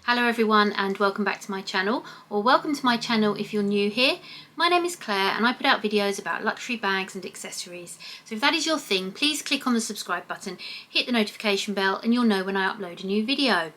Hello everyone and welcome back to my channel, or welcome to my channel if you're new here. My name is Claire and I put out videos about luxury bags and accessories. So if that is your thing, please click on the subscribe button, hit the notification bell and you'll know when I upload a new video.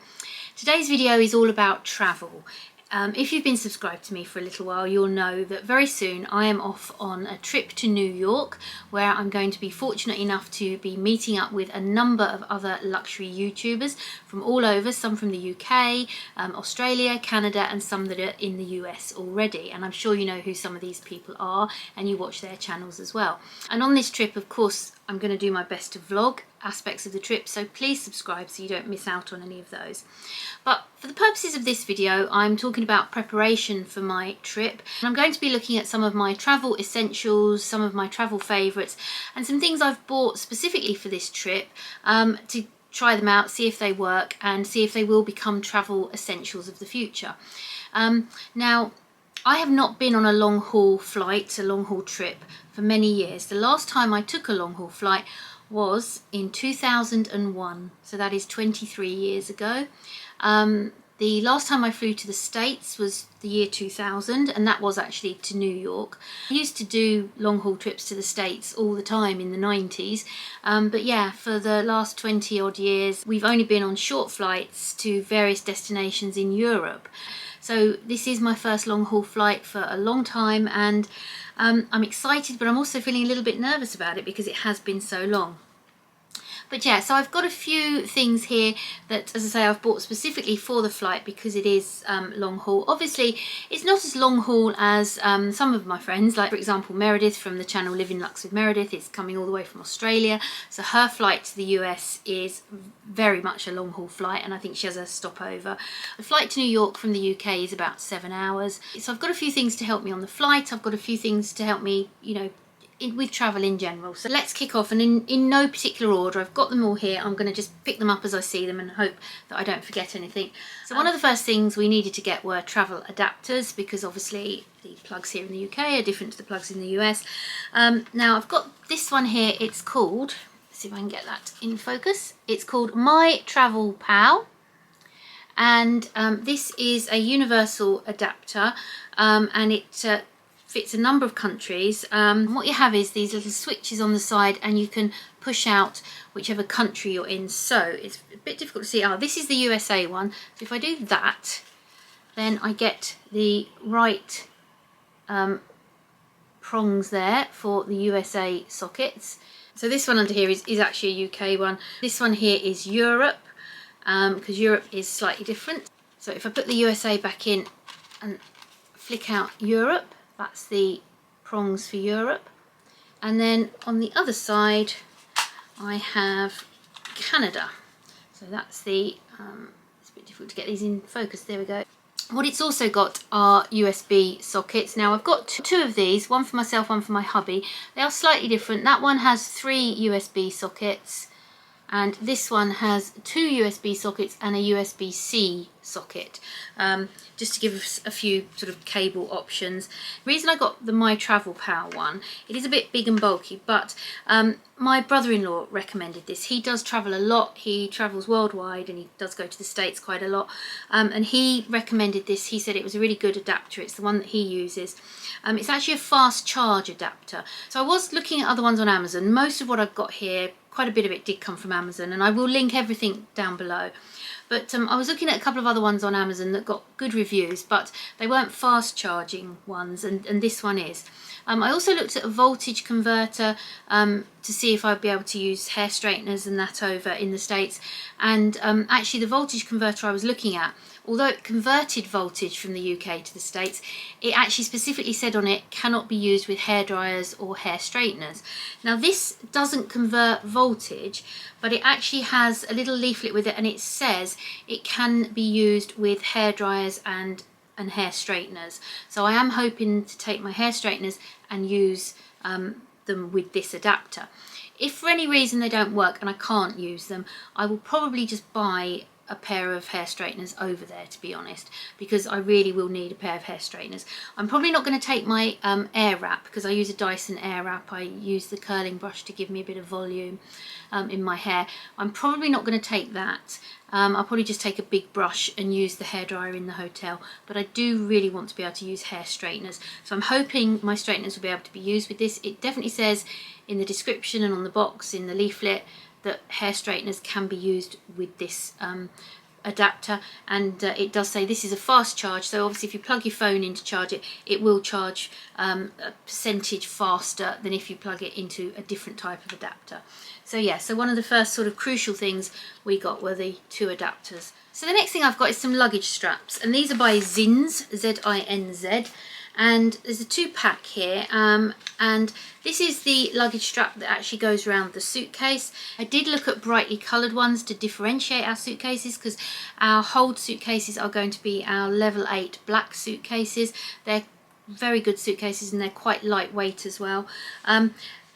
Today's video is all about travel. If you've been subscribed to me for a little while, you'll know that very soon I am off on a trip to New York, where I'm going to be fortunate enough to be meeting up with a number of other luxury YouTubers from all over, some from the UK, Australia, Canada, and some that are in the US already. And I'm sure you know who some of these people are and you watch their channels as well. And on this trip, of course, I'm going to do my best to vlog aspects of the trip, so please subscribe so you don't miss out on any of those. But for the purposes of this video, I'm talking about preparation for my trip. And I'm going to be looking at some of my travel essentials, some of my travel favourites, and some things I've bought specifically for this trip to try them out, see if they work, and see if they will become travel essentials of the future. Now, I have not been on a long haul flight, a long haul trip, for many years. The last time I took a long haul flight was in 2001, so that is 23 years ago. The last time I flew to the States was the year 2000, and that was actually to New York. I used to do long haul trips to the States all the time in the 90s, but yeah, for the last 20 odd years we've only been on short flights to various destinations in Europe. So this is my first long haul flight for a long time, and I'm excited, but I'm also feeling a little bit nervous about it because it has been so long. But yeah, so I've got a few things here that, as I say, I've bought specifically for the flight because it is long haul. Obviously, it's not as long haul as some of my friends, like for example Meredith from the channel Living Lux with Meredith is coming all the way from Australia. So her flight to the US is very much a long haul flight, and I think she has a stopover. The flight to New York from the UK is about 7 hours. So I've got a few things to help me on the flight. I've got a few things to help me, you know, with travel in general. So let's kick off, and in no particular order. I've got them all here. I'm going to just pick them up as I see them and hope that I don't forget anything. So one of the first things we needed to get were travel adapters, because obviously the plugs here in the UK are different to the plugs in the US. Now I've got this one here. It's called, let's see if I can get that in focus. It's called My Travel Pal, and this is a universal adapter, and it fits a number of countries. What you have is these little switches on the side, and you can push out whichever country you're in. So it's a bit difficult to see. This is the USA one. So if I do that, then I get the right prongs there for the USA sockets. So this one under here is actually a UK one. This one here is Europe, because Europe is slightly different. So if I put the USA back in and flick out Europe, that's the prongs for Europe. And then on the other side I have Canada. So that's the, it's a bit difficult to get these in focus, there we go. What it's also got are USB sockets. Now I've got two of these, one for myself, one for my hubby. They are slightly different. That one has 3 USB sockets, and this one has 2 USB sockets and a USB-C socket, just to give us a few sort of cable options. The reason I got the My Travel Pal one, it is a bit big and bulky, but my brother-in-law recommended this. He does travel a lot, he travels worldwide, and he does go to the States quite a lot, and he recommended this. He said it was a really good adapter. It's the one that he uses. It's actually a fast charge adapter. So I was looking at other ones on Amazon. Most of what I've got here, quite a bit of it did come from Amazon, and I will link everything down below. But I was looking at a couple of other ones on Amazon that got good reviews, but they weren't fast charging ones, and this one is. I also looked at a voltage converter to see if I'd be able to use hair straighteners and that over in the States. And actually the voltage converter I was looking at, although it converted voltage from the UK to the States, it actually specifically said on it cannot be used with hair dryers or hair straighteners. Now this doesn't convert voltage, but it actually has a little leaflet with it, and it says it can be used with hair dryers and hair straighteners. So I am hoping to take my hair straighteners and use them with this adapter. If for any reason they don't work and I can't use them, I will probably just buy a pair of hair straighteners over there, to be honest, because I really will need a pair of hair straighteners. I'm probably not going to take my air wrap, because I use a Dyson air wrap. I use the curling brush to give me a bit of volume in my hair. I'm probably not going to take that. I'll probably just take a big brush and use the hairdryer in the hotel, but I do really want to be able to use hair straighteners, so I'm hoping my straighteners will be able to be used with this. It definitely says in the description and on the box in the leaflet that hair straighteners can be used with this adapter, and it does say this is a fast charge, so obviously if you plug your phone in to charge it, it will charge a percentage faster than if you plug it into a different type of adapter. So yeah, so one of the first sort of crucial things we got were the 2 adapters. So the next thing I've got is some luggage straps, and these are by Zinz, Z-I-N-Z, and there's a 2-pack here, and this is the luggage strap that actually goes around the suitcase. I did look at brightly coloured ones to differentiate our suitcases, because our hold suitcases are going to be our level 8 black suitcases. They're very good suitcases and they're quite lightweight as well.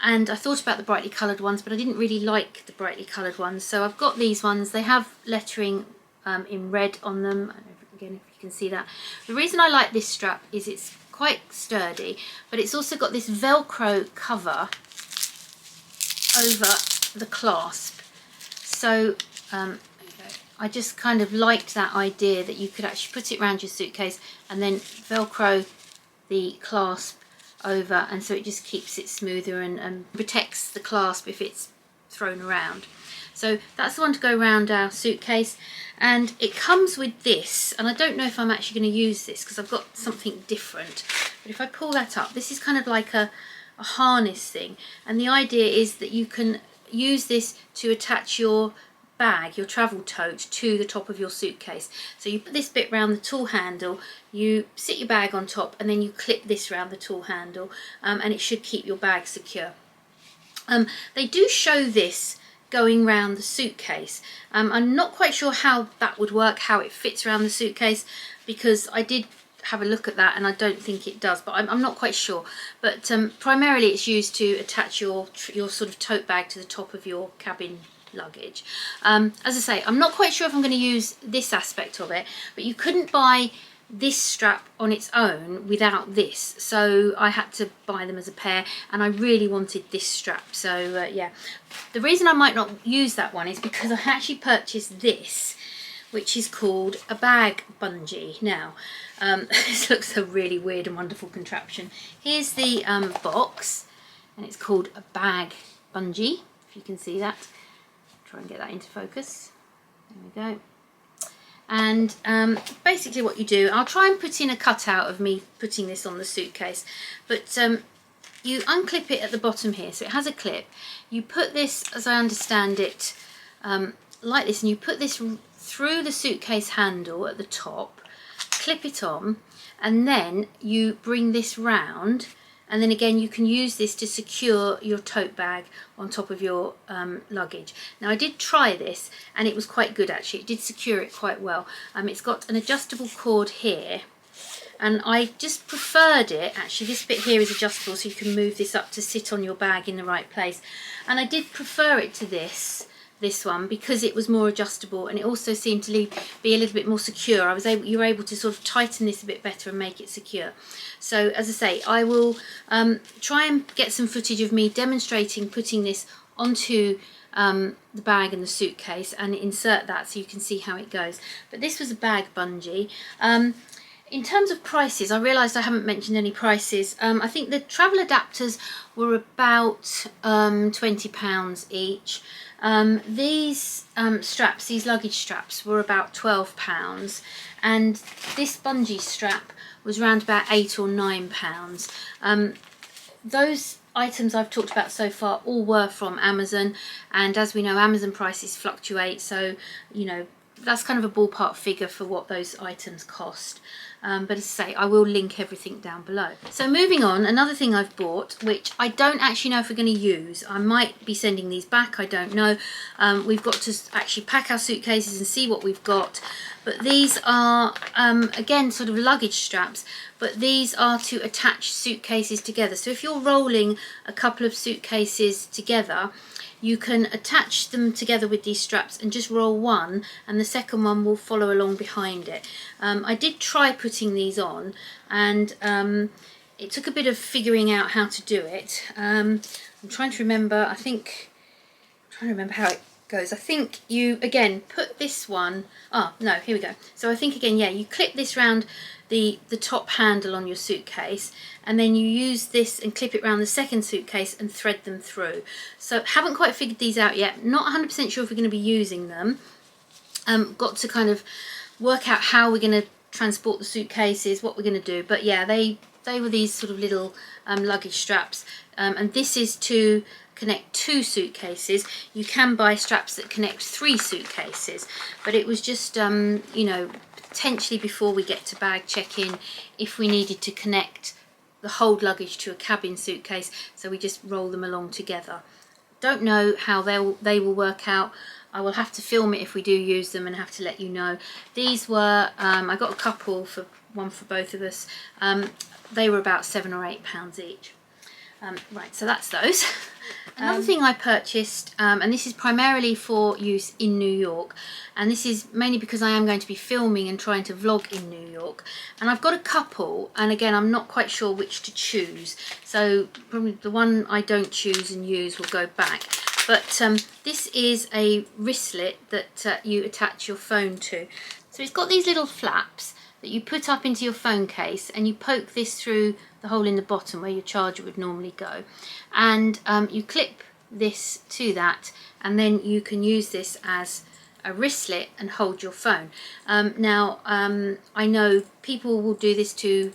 And I thought about the brightly coloured ones, but I didn't really like the brightly coloured ones, so I've got these ones. They have lettering in red on them. I don't know, again, if you can see that. The reason I like this strap is it's quite sturdy, but it's also got this Velcro cover over the clasp. So I just kind of liked that idea that you could actually put it around your suitcase and then Velcro the clasp over, and so it just keeps it smoother and protects the clasp if it's thrown around. So that's the one to go around our suitcase, and it comes with this, and I don't know if I'm actually going to use this because I've got something different, but if I pull that up, this is kind of like a harness thing, and the idea is that you can use this to attach your bag, your travel tote, to the top of your suitcase. So you put this bit round the tool handle, you sit your bag on top, and then you clip this round the tool handle, and it should keep your bag secure. They do show this going round the suitcase. I'm not quite sure how that would work, how it fits around the suitcase, because I did have a look at that and I don't think it does, but I'm not quite sure. But primarily it's used to attach your sort of tote bag to the top of your cabin luggage. As I say, I'm not quite sure if I'm going to use this aspect of it, but you couldn't buy this strap on its own without this, so I had to buy them as a pair, and I really wanted this strap. So yeah, the reason I might not use that one is because I actually purchased this, which is called a bag bungee. Now this looks a really weird and wonderful contraption. Here's the box, and it's called a bag bungee, if you can see that. Try and get that into focus. There we go. And basically what you do, I'll try and put in a cutout of me putting this on the suitcase, but you unclip it at the bottom here, so it has a clip. You put this, as I understand it, like this, and you put this through the suitcase handle at the top, clip it on, and then you bring this round, and then again you can use this to secure your tote bag on top of your luggage. Now I did try this and it was quite good actually, it did secure it quite well. It's got an adjustable cord here, and I just preferred it, actually this bit here is adjustable so you can move this up to sit on your bag in the right place, and I did prefer it to this one because it was more adjustable, and it also seemed to be a little bit more secure. You were able to sort of tighten this a bit better and make it secure. So as I say, I will try and get some footage of me demonstrating putting this onto the bag and the suitcase and insert that so you can see how it goes. But this was a bag bungee. In terms of prices, I realised I haven't mentioned any prices. I think the travel adapters were about £20 each. These straps, these luggage straps, were about £12, and this bungee strap was around about £8 or £9. Those items I've talked about so far all were from Amazon, and as we know, Amazon prices fluctuate, so you know that's kind of a ballpark figure for what those items cost. But as I say, I will link everything down below. So moving on, another thing I've bought, which I don't actually know if we're going to use. I might be sending these back, I don't know. We've got to actually pack our suitcases and see what we've got. But these are, again, sort of luggage straps, but these are to attach suitcases together. So if you're rolling a couple of suitcases together, you can attach them together with these straps and just roll one, and the second one will follow along behind it. I did try putting these on, and it took a bit of figuring out how to do it. I'm trying to remember, I'm trying to remember how it goes. I think you, again, put this one, no, here we go. So I think, again, yeah, you clip this round the top handle on your suitcase, and then you use this and clip it around the second suitcase and thread them through. So haven't quite figured these out yet. Not 100% sure if we're going to be using them. Got to kind of work out how we're going to transport the suitcases, what we're going to do. But yeah, they were these sort of little luggage straps, and this is to connect 2 suitcases. You can buy straps that connect 3 suitcases, but it was just you know, potentially before we get to bag check-in, if we needed to connect the whole luggage to a cabin suitcase, so we just roll them along together. Don't know how they will work out. I will have to film it if we do use them and have to let you know. These were, I got a couple, for one for both of us. They were about £7 or £8 each. Right, so that's those. Another thing I purchased, and this is primarily for use in New York, and this is mainly because I am going to be filming and trying to vlog in New York, and I've got a couple, and again I'm not quite sure which to choose, so probably the one I don't choose and use will go back. But this is a wristlet that you attach your phone to. So it's got these little flaps that you put up into your phone case, and you poke this through the hole in the bottom where your charger would normally go, and you clip this to that, and then you can use this as a wristlet and hold your phone. Now I know people will do this to,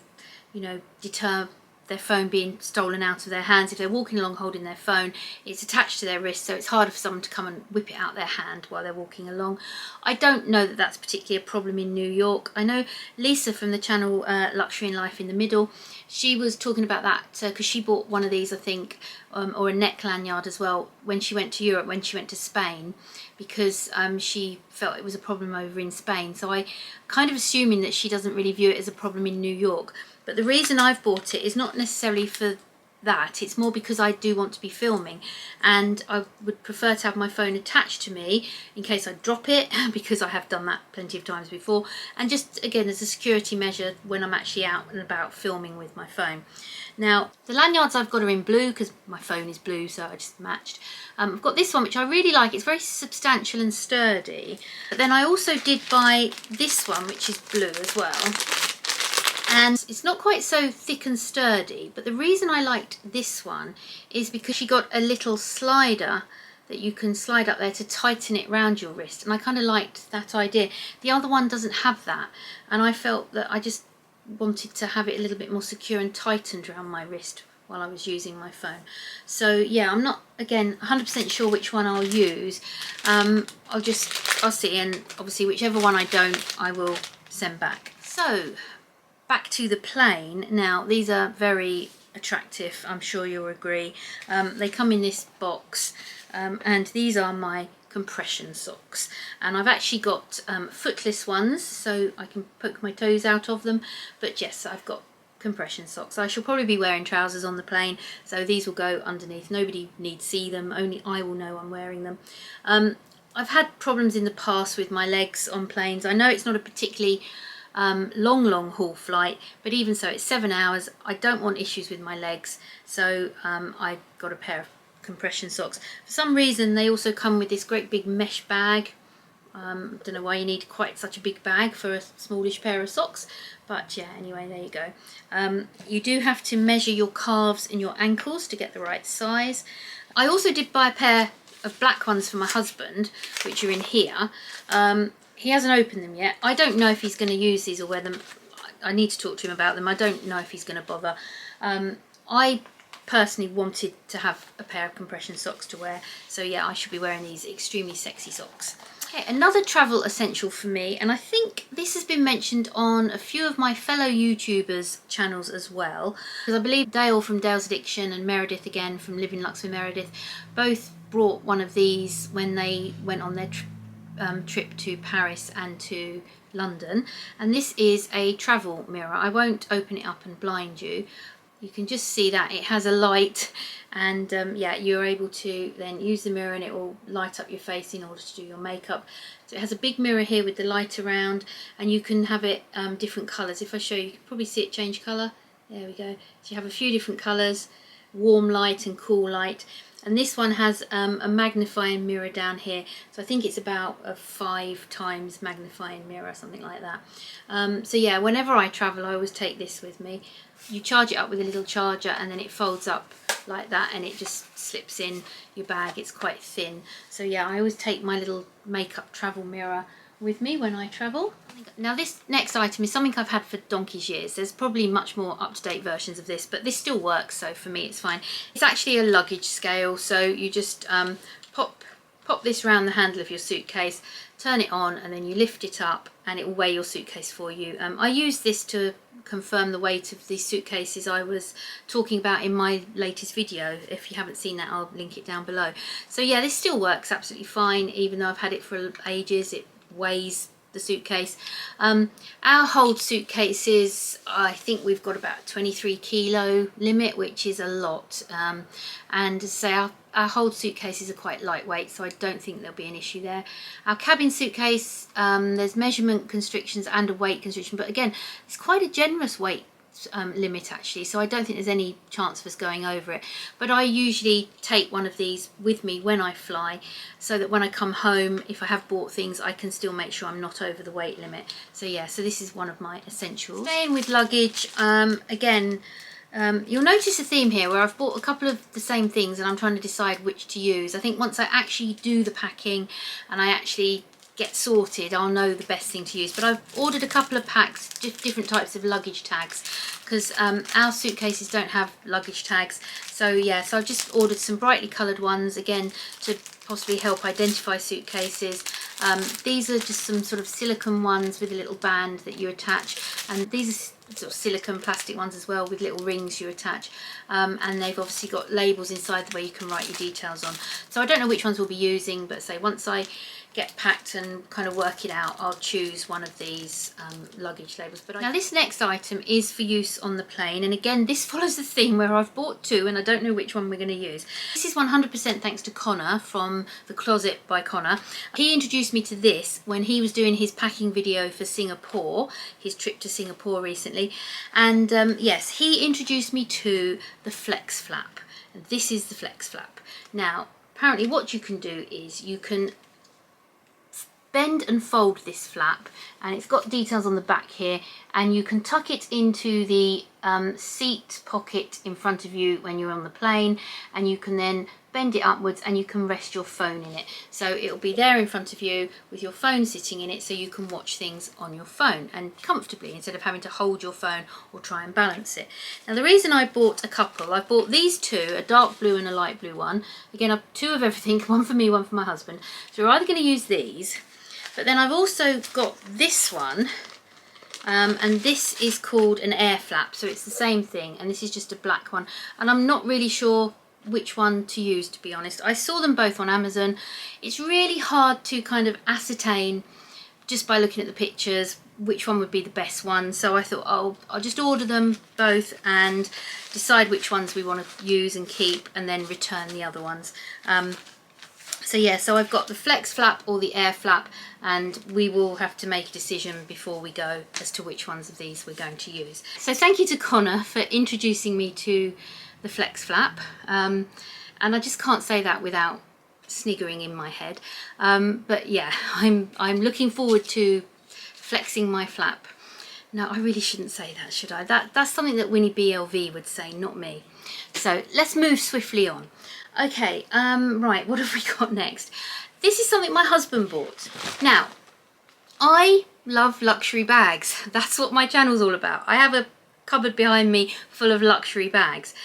you know, deter their phone being stolen out of their hands. If they're walking along holding their phone, it's attached to their wrist, so it's harder for someone to come and whip it out their hand while they're walking along. I don't know that that's particularly a problem in New York. I know Lisa from the channel Luxury and Life in the Middle, she was talking about that because she bought one of these, I think, or a neck lanyard as well, when she went to Europe, when she went to Spain, because she felt it was a problem over in Spain. So I kind of assuming that she doesn't really view it as a problem in New York. But the reason I've bought it is not necessarily for that, it's more because I do want to be filming, and I would prefer to have my phone attached to me in case I drop it, because I have done that plenty of times before, and just again as a security measure when I'm actually out and about filming with my phone. Now the lanyards I've got are in blue because my phone is blue, so I just matched. I've got this one which I really like. It's very substantial and sturdy, but then I also did buy this one which is blue as well. And it's not quite so thick and sturdy, but the reason I liked this one is because she got a little slider that you can slide up there to tighten it around your wrist, and I kind of liked that idea. The other one doesn't have that, and I felt that I just wanted to have it a little bit more secure and tightened around my wrist while I was using my phone. So yeah, I'm not, again, 100% sure which one I'll use. I'll see, and obviously whichever one I don't, I will send back. So back to the plane. Now these are very attractive, I'm sure you'll agree. They come in this box, and these are my compression socks, and I've actually got footless ones so I can poke my toes out of them, but yes, I've got compression socks. I shall probably be wearing trousers on the plane, so these will go underneath. Nobody need see them, only I will know I'm wearing them. I've had problems in the past with my legs on planes. I know it's not a particularly long haul flight, but even so, it's 7 hours. I don't want issues with my legs, so I got a pair of compression socks. For some reason they also come with this great big mesh bag. Don't know why you need quite such a big bag for a smallish pair of socks, but yeah, anyway, there you go. You do have to measure your calves and your ankles to get the right size. I also did buy a pair of black ones for my husband, which are in here. He hasn't opened them yet. I don't know if he's going to use these or wear them. I need to talk to him about them. I don't know if he's going to bother. I personally wanted to have a pair of compression socks to wear, so yeah, I should be wearing these extremely sexy socks. Okay, another travel essential for me, and I think this has been mentioned on a few of my fellow YouTubers' channels as well, because I believe Dale from Dale's Addiction and Meredith again from Living Lux with Meredith both brought one of these when they went on their trip to Paris and to London, and this is a travel mirror. I won't open it up and blind you, you can just see that it has a light, and yeah, you're able to then use the mirror and it will light up your face in order to do your makeup. So it has a big mirror here with the light around, and you can have it different colours. If I show you, you can probably see it change colour. There we go. So you have a few different colours, warm light and cool light. And this one has a magnifying mirror down here. So I think it's about a 5 times magnifying mirror, something like that. So yeah, whenever I travel, I always take this with me. You charge it up with a little charger, and then it folds up like that, and it just slips in your bag. It's quite thin. So yeah, I always take my little makeup travel mirror with me when I travel. Now this next item is something I've had for donkey's years. There's probably much more up-to-date versions of this, but this still works, so for me it's fine. It's actually a luggage scale, so you just pop this around the handle of your suitcase, turn it on, and then you lift it up and it will weigh your suitcase for you. I use this to confirm the weight of these suitcases I was talking about in my latest video. If you haven't seen that, I'll link it down below. So yeah, this still works absolutely fine, even though I've had it for ages. It weighs the suitcase. Our hold suitcases, I think we've got about 23 kilo limit, which is a lot, and as I say, our hold suitcases are quite lightweight, so I don't think there'll be an issue there. Our cabin suitcase, there's measurement constrictions and a weight constriction, but again, it's quite a generous weight limit actually, so I don't think there's any chance of us going over it. But I usually take one of these with me when I fly, so that when I come home, if I have bought things, I can still make sure I'm not over the weight limit. So yeah, so this is one of my essentials. Staying with luggage, again, you'll notice a theme here where I've bought a couple of the same things and I'm trying to decide which to use. I think once I actually do the packing and I actually get sorted, I'll know the best thing to use. But I've ordered a couple of packs, different types of luggage tags, because our suitcases don't have luggage tags. So yeah, so I've just ordered some brightly coloured ones, again, to possibly help identify suitcases. These are just some sort of silicone ones with a little band that you attach, and these are sort of silicone plastic ones as well with little rings you attach, and they've obviously got labels inside where you can write your details on. So I don't know which ones we'll be using, but say once I get packed and kind of work it out, I'll choose one of these luggage labels. But now this next item is for use on the plane, and again this follows the theme where I've bought two and I don't know which one we're going to use. This is 100% thanks to Connor from The Closet by Connor. He introduced me to this when he was doing his packing video for Singapore, his trip to Singapore recently, and yes, he introduced me to the Flex Flap, and this is the Flex Flap. Now apparently what you can do is you can bend and fold this flap, and it's got details on the back here, and you can tuck it into the seat pocket in front of you when you're on the plane, and you can then bend it upwards and you can rest your phone in it. So it'll be there in front of you with your phone sitting in it, so you can watch things on your phone and comfortably instead of having to hold your phone or try and balance it. Now the reason I bought a couple, I bought these two, a dark blue and a light blue one. Again, I've two of everything, one for me, one for my husband. So we're either going to use these, but then I've also got this one, and this is called an air flap, so it's the same thing, and this is just a black one, and I'm not really sure which one to use, to be honest. I saw them both on Amazon. It's really hard to kind of ascertain just by looking at the pictures which one would be the best one, so I thought, oh, I'll just order them both and decide which ones we want to use and keep, and then return the other ones. So yeah, so I've got the Flex Flap or the Air Flap, and we will have to make a decision before we go as to which ones of these we're going to use. So thank you to Connor for introducing me to the Flex Flap, and I just can't say that without sniggering in my head. But yeah, I'm looking forward to flexing my flap. No, I really shouldn't say that, should I? That's something that Winnie BLV would say, not me. So let's move swiftly on. Okay, right, what have we got next? This is something my husband bought. Now, I love luxury bags. That's what my channel's all about. I have a cupboard behind me full of luxury bags.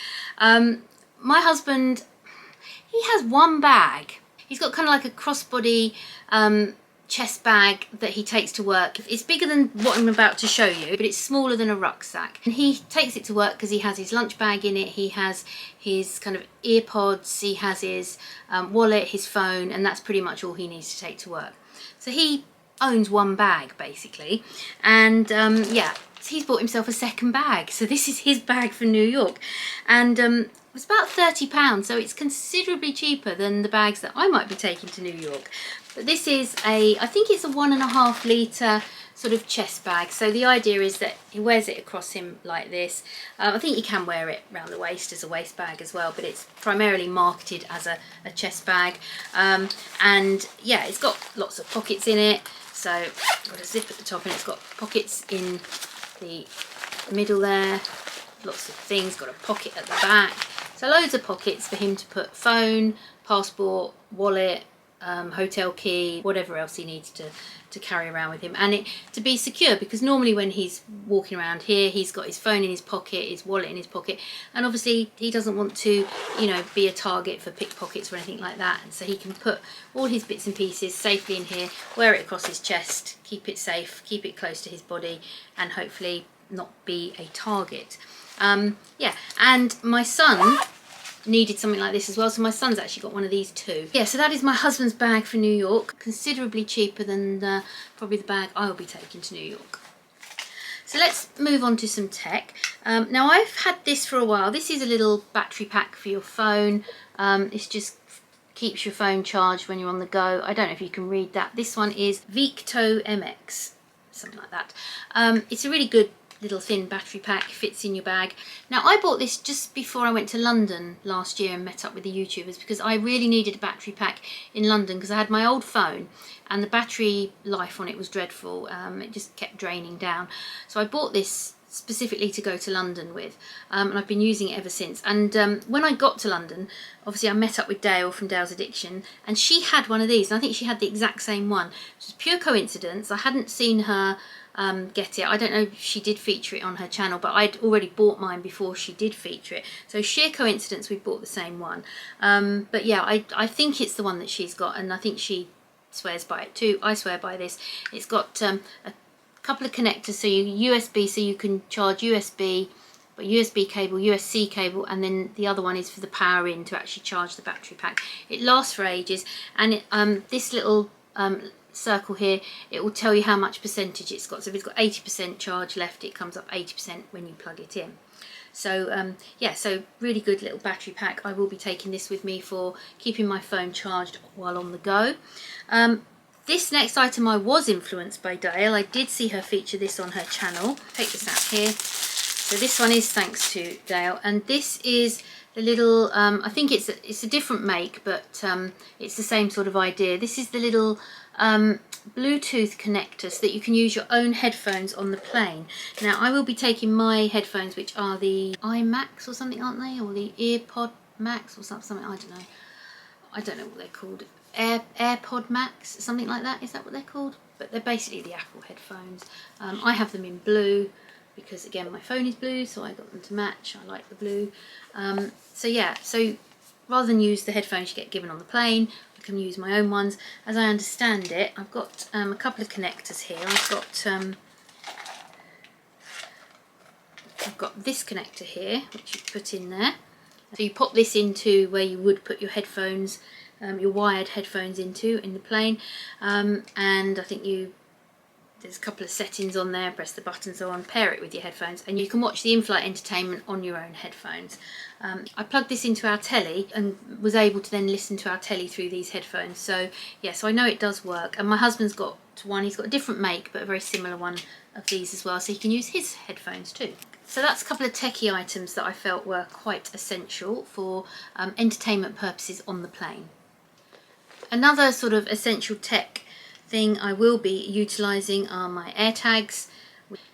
My husband, he has one bag. He's got kind of like a crossbody chest bag that he takes to work. It's bigger than what I'm about to show you, but it's smaller than a rucksack. And he takes it to work because he has his lunch bag in it, he has his kind of ear pods, he has his wallet, his phone, and that's pretty much all he needs to take to work. So he owns one bag basically, and yeah, he's bought himself a second bag. So this is his bag for New York, and it was about £30, so it's considerably cheaper than the bags that I might be taking to New York. But this is I think it's a 1.5 litre sort of chest bag. So the idea is that he wears it across him like this. I think you can wear it around the waist as a waist bag as well, but it's primarily marketed as a chest bag. And yeah, it's got lots of pockets in it. So it's got a zip at the top, and it's got pockets in the middle there. Lots of things, got a pocket at the back. So loads of pockets for him to put phone, passport, wallet, hotel key, whatever else he needs to carry around with him, and it to be secure, because normally when he's walking around here, he's got his phone in his pocket, his wallet in his pocket, and obviously he doesn't want to, you know, be a target for pickpockets or anything like that. And so he can put all his bits and pieces safely in here, wear it across his chest, keep it safe, keep it close to his body, and hopefully not be a target. Yeah, and my son needed something like this as well, so my son's actually got one of these too. Yeah, so that is my husband's bag for New York, considerably cheaper than probably the bag I'll be taking to New York. So let's move on to some tech. Now I've had this for a while. This is a little battery pack for your phone. It just keeps your phone charged when you're on the go. I don't know if you can read that. This one is Victo MX, something like that. It's a really good little thin battery pack, fits in your bag. Now I bought this just before I went to London last year and met up with the YouTubers, because I really needed a battery pack in London, because I had my old phone and the battery life on it was dreadful. It just kept draining down. So I bought this specifically to go to London with, and I've been using it ever since. And when I got to London, obviously I met up with Dale from Dale's Addiction, and she had one of these, and I think she had the exact same one. It was pure coincidence. I hadn't seen her get it. I don't know if she did feature it on her channel, but I'd already bought mine before she did feature it. So sheer coincidence we bought the same one. But yeah, I think it's the one that she's got, and I think she swears by it too. I swear by this. It's got a couple of connectors, so you USB, so you can charge USB, but USB cable, USB cable, and then the other one is for the power in to actually charge the battery pack. It lasts for ages, and it, this little circle here, it will tell you how much percentage it's got. So if it's got 80% charge left, it comes up 80% when you plug it in. So yeah, so really good little battery pack. I will be taking this with me for keeping my phone charged while on the go. This next item I was influenced by Dale. I did see her feature this on her channel. Take this out here. So this one is thanks to Dale, and this is the little, I think it's a different make, but it's the same sort of idea. This is the little Bluetooth connector so that you can use your own headphones on the plane. Now I will be taking my headphones, which are the iMax or something, aren't they? Or the EarPod Max or something, I don't know. I don't know what they're called. AirPod Max, something like that. Is that what they're called? But they're basically the Apple headphones. I have them in blue because, again, my phone is blue, so I got them to match. I like the blue. So yeah, so rather than use the headphones you get given on the plane, I can use my own ones. As I understand it, I've got a couple of connectors here. I've got this connector here, which you put in there. So you pop this into where you would put your headphones, your wired headphones into in the plane, and I think there's a couple of settings on there, press the button, so on, pair it with your headphones, and you can watch the in-flight entertainment on your own headphones. I plugged this into our telly and was able to then listen to our telly through these headphones. So yeah, so I know it does work. And my husband's got one, he's got a different make, but a very similar one of these as well, so he can use his headphones too. So that's a couple of techie items that I felt were quite essential for entertainment purposes on the plane. Another sort of essential tech thing I will be utilising are my AirTags.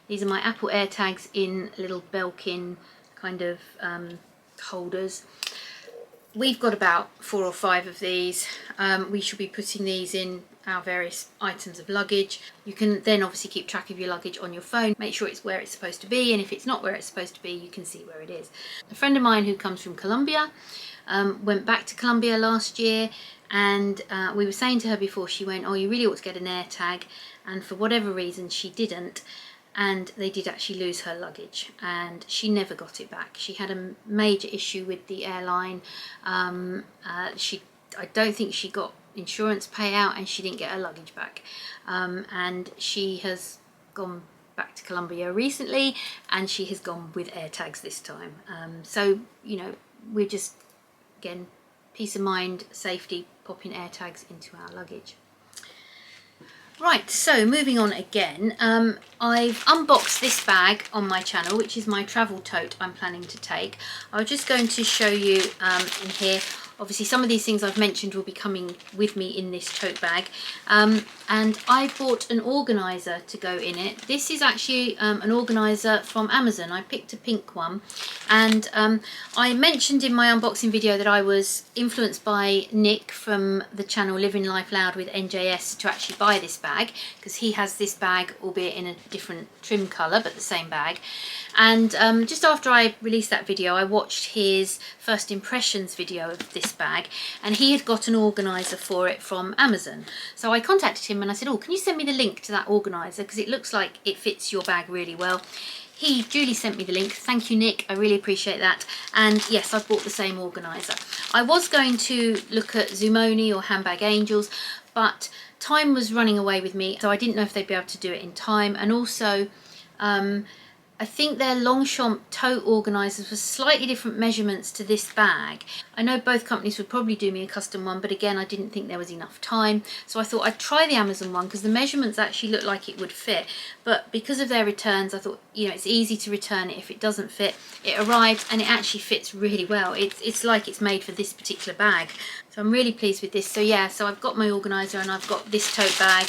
These are my Apple AirTags in little Belkin kind of holders. We've got about 4 or 5 of these. We should be putting these in our various items of luggage. You can then obviously keep track of your luggage on your phone, make sure it's where it's supposed to be, and if it's not where it's supposed to be, you can see where it is. A friend of mine who comes from Colombia went back to Colombia last year, and we were saying to her before she went, oh, you really ought to get an AirTag, and for whatever reason she didn't, and they did actually lose her luggage, and she never got it back. She had a major issue with the airline. I don't think she got insurance payout, and she didn't get her luggage back, and she has gone back to Colombia recently, and she has gone with AirTags this time. So, you know, we're just, again, peace of mind, safety, popping AirTags into our luggage. Right, so moving on again, I've unboxed this bag on my channel, which is my travel tote I'm planning to take. I was just going to show you in here, obviously some of these things I've mentioned will be coming with me in this tote bag, and I bought an organiser to go in it. This is actually an organiser from Amazon. I picked a pink one, and I mentioned in my unboxing video that I was influenced by Nick from the channel Living Life Loud with NJS to actually buy this bag, because he has this bag, albeit in a different trim colour, but the same bag. And just after I released that video, I watched his first impressions video of this bag, and he had got an organiser for it from Amazon. So I contacted him and I said, oh, can you send me the link to that organiser, because it looks like it fits your bag really well. He duly sent me the link. Thank you, Nick, I really appreciate that. And yes, I bought the same organiser. I was going to look at Zumoni or Handbag Angels, but time was running away with me, so I didn't know if they'd be able to do it in time. And also I think their Longchamp tote organisers were slightly different measurements to this bag. I know both companies would probably do me a custom one, but again, I didn't think there was enough time. So I thought I'd try the Amazon one, because the measurements actually looked like it would fit. But because of their returns, I thought, you know, it's easy to return it if it doesn't fit. It arrived and it actually fits really well. It's like it's made for this particular bag. So I'm really pleased with this. So yeah, so I've got my organiser and I've got this tote bag.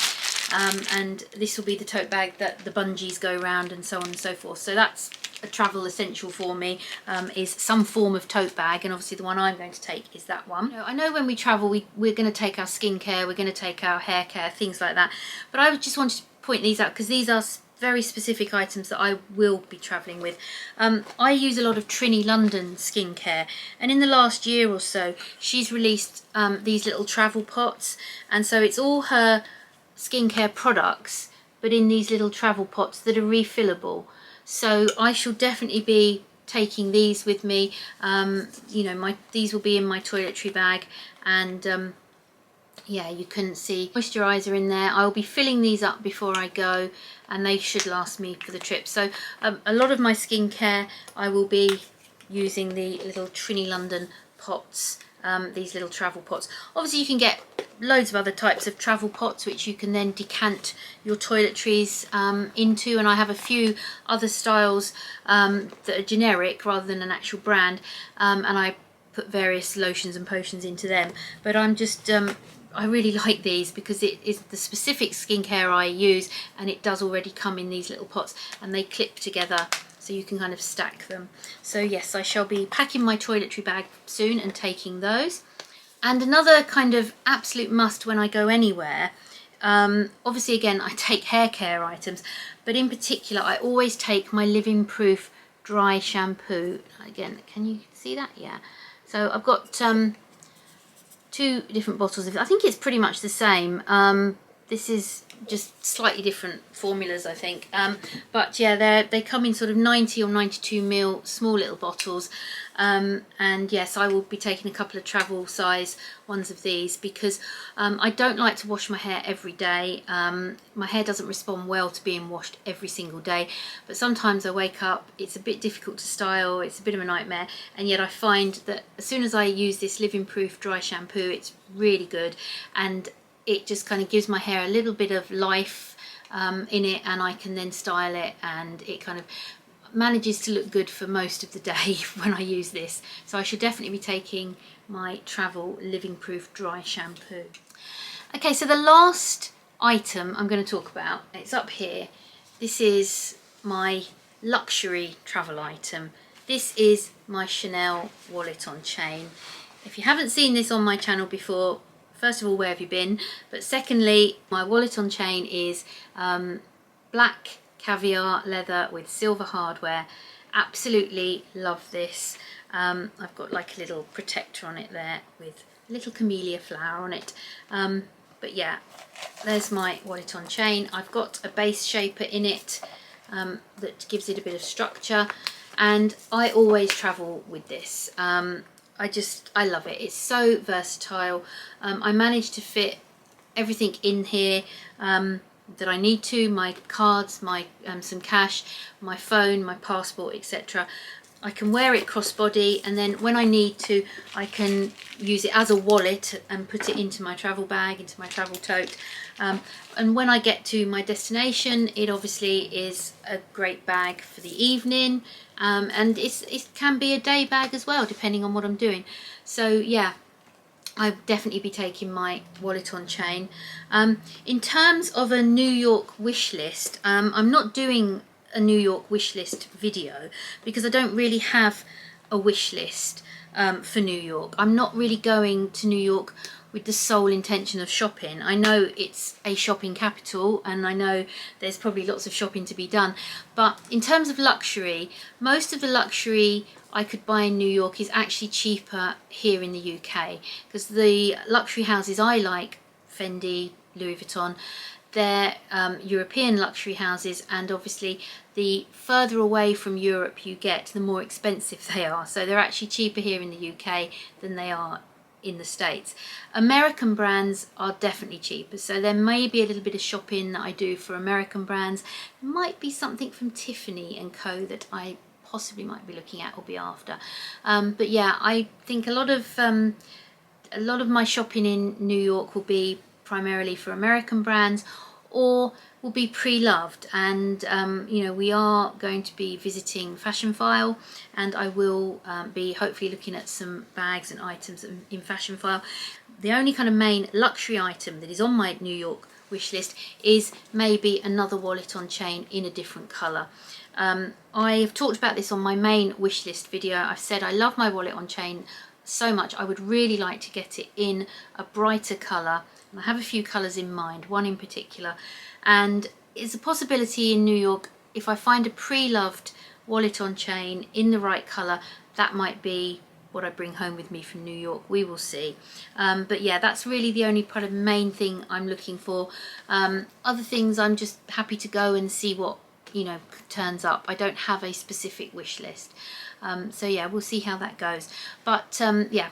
And this will be the tote bag that the bungees go around and so on and so forth. So that's a travel essential for me, is some form of tote bag, and obviously the one I'm going to take is that one. You know, I know when we travel we're going to take our skincare, we're going to take our hair care, things like that, but I just wanted to point these out because these are very specific items that I will be travelling with. I use a lot of Trini London skincare, and in the last year or so she's released these little travel pots, and so it's all her skincare products but in these little travel pots that are refillable. So I shall definitely be taking these with me. You know, these will be in my toiletry bag, and yeah, you can see moisturizer in there. I'll be filling these up before I go, and they should last me for the trip. So a lot of my skincare I will be using the little Trini London pots, these little travel pots. Obviously you can get loads of other types of travel pots which you can then decant your toiletries into, and I have a few other styles that are generic rather than an actual brand, and I put various lotions and potions into them. But I'm just I really like these because it is the specific skincare I use, and it does already come in these little pots and they clip together so you can kind of stack them. So yes, I shall be packing my toiletry bag soon and taking those. And another kind of absolute must when I go anywhere, obviously again I take hair care items, but in particular I always take my Living Proof dry shampoo. Again, can you see that? Yeah. So I've got 2 different bottles of it. I think it's pretty much the same. This is just slightly different formulas, I think, but yeah, they come in sort of 90 or 92 ml small little bottles, and yes, I will be taking a couple of travel size ones of these because I don't like to wash my hair every day. My hair doesn't respond well to being washed every single day, but sometimes I wake up, it's a bit difficult to style, it's a bit of a nightmare, and yet I find that as soon as I use this Living Proof dry shampoo, it's really good, and it just kind of gives my hair a little bit of life in it, and I can then style it, and it kind of manages to look good for most of the day when I use this. So I should definitely be taking my travel Living Proof dry shampoo. Okay, so the last item I'm going to talk about, it's up here. This is my luxury travel item. This is my Chanel wallet on chain. If you haven't seen this on my channel before, first of all, where have you been? But secondly, my wallet on chain is black caviar leather with silver hardware. Absolutely love this. I've got like a little protector on it there with a little camellia flower on it. But yeah, there's my wallet on chain. I've got a base shaper in it that gives it a bit of structure, and I always travel with this. I love it. It's so versatile. I managed to fit everything in here. that I need to, my cards, my some cash, my phone, my passport, etc. I can wear it crossbody, and then when I need to, I can use it as a wallet and put it into my travel bag, into my travel tote. And when I get to my destination, it obviously is a great bag for the evening, and it can be a day bag as well, depending on what I'm doing. So yeah, I'll definitely be taking my wallet on chain. In terms of a New York wish list, I'm not doing a New York wish list video because I don't really have a wish list for New York. I'm not really going to New York with the sole intention of shopping. I know it's a shopping capital and I know there's probably lots of shopping to be done, but in terms of luxury, most of the luxury I could buy in New York is actually cheaper here in the UK, because the luxury houses I like, Fendi, Louis Vuitton, they're European luxury houses, and obviously the further away from Europe you get, the more expensive they are. So they're actually cheaper here in the UK than they are in the States. American brands are definitely cheaper, so there may be a little bit of shopping that I do for American brands. There might be something from Tiffany and Co that I possibly might be looking at or be after. But yeah, I think a lot of my shopping in New York will be primarily for American brands, or will be pre-loved. And you know, we are going to be visiting Fashion File, and I will be hopefully looking at some bags and items in Fashion File. The only kind of main luxury item that is on my New York wish list is maybe another wallet on chain in a different colour. I've talked about this on my main wish list video. I've said I love my wallet on chain so much, I would really like to get it in a brighter colour. I have a few colours in mind, one in particular, and it's a possibility in New York, if I find a pre-loved wallet on chain in the right colour, that might be what I bring home with me from New York. We will see. But yeah, that's really the only kind of main thing I'm looking for. Other things, I'm just happy to go and see what, you know, turns up. I don't have a specific wish list. So yeah, we'll see how that goes. But yeah,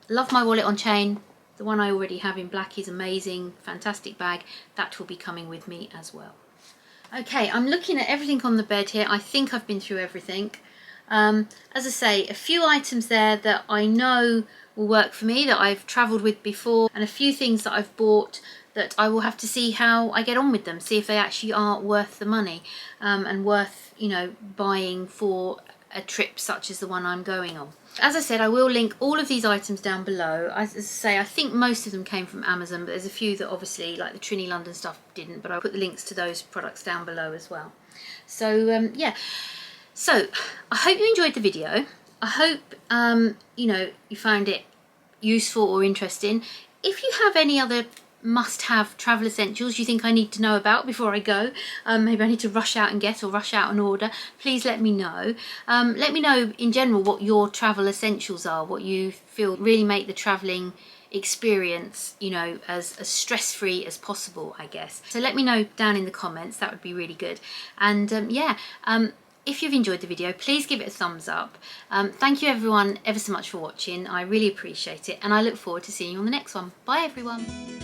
love my wallet on chain. The one I already have in black is amazing, fantastic bag. That will be coming with me as well. Okay, I'm looking at everything on the bed here. I think I've been through everything. As I say, a few items there that I know will work for me, that I've travelled with before, and a few things that I've bought that I will have to see how I get on with them, see if they actually are worth the money, and worth, you know, buying for a trip such as the one I'm going on. As I said, I will link all of these items down below. As I say, I think most of them came from Amazon, but there's a few that obviously, like the Trini London stuff, didn't, but I'll put the links to those products down below as well. So yeah, so I hope you enjoyed the video. I hope you know, you found it useful or interesting. If you have any other must-have travel essentials you think I need to know about before I go, maybe I need to rush out and get, or rush out and order, please let me know. Let me know in general what your travel essentials are, what you feel really make the travelling experience, you know, as stress-free as possible, I guess. So let me know down in the comments, that would be really good. And yeah, if you've enjoyed the video, please give it a thumbs up. Thank you everyone ever so much for watching. I really appreciate it, and I look forward to seeing you on the next one. Bye everyone.